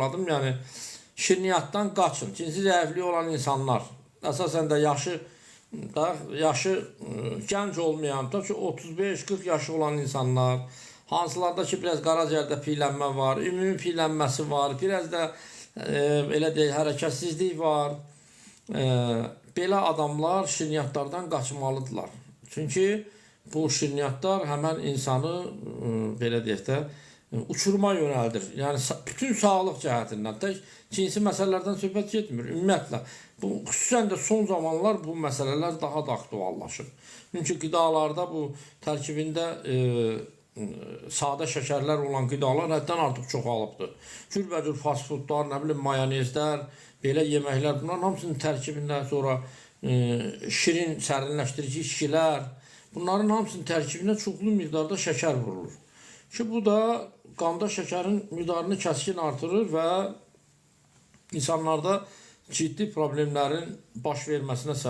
xatırladım. Yəni şirniyyatdan qaçın. Cinsi zəifliyi olan insanlar, əsasən də yaşı gənc olmayan, da ki 35-40 yaşı olan insanlar, hansılarda ki biraz qaraciyərdə piylənmə var, ümumi piylənməsi var, biraz da elə deyək hərəkətsizlik var. Belə adamlar şirniyyatlardan qaçmalıdırlar. Çünki bu şirniyyatlar həmən insanı belə deyək də uçuruma yönəldir. Yəni bütün sağlıq cəhətindən, tək cinsi məsələlərdən söhbət getmir. Ümumiyyətlə, bu xüsusən də son zamanlar bu məsələlər daha da aktuallaşır. Çünki qidalarda bu tərkibində sadə şəkərlər olan qidalar həddən artıq çoxalıbdır. Cürbəcür fast foodlar, nə bilim mayonezlər, belə yeməklər, bunların hamısının tərkibində sonra şirin, sərinləşdirici içkilər, bunların hamısının tərkibinə çoxlu miqdarda şəkər vurulur. Ki bu da qanda şəkərin miqdarını kəskin artırır və insanlarda ciddi problemlərin baş verməsinə səbəb olur.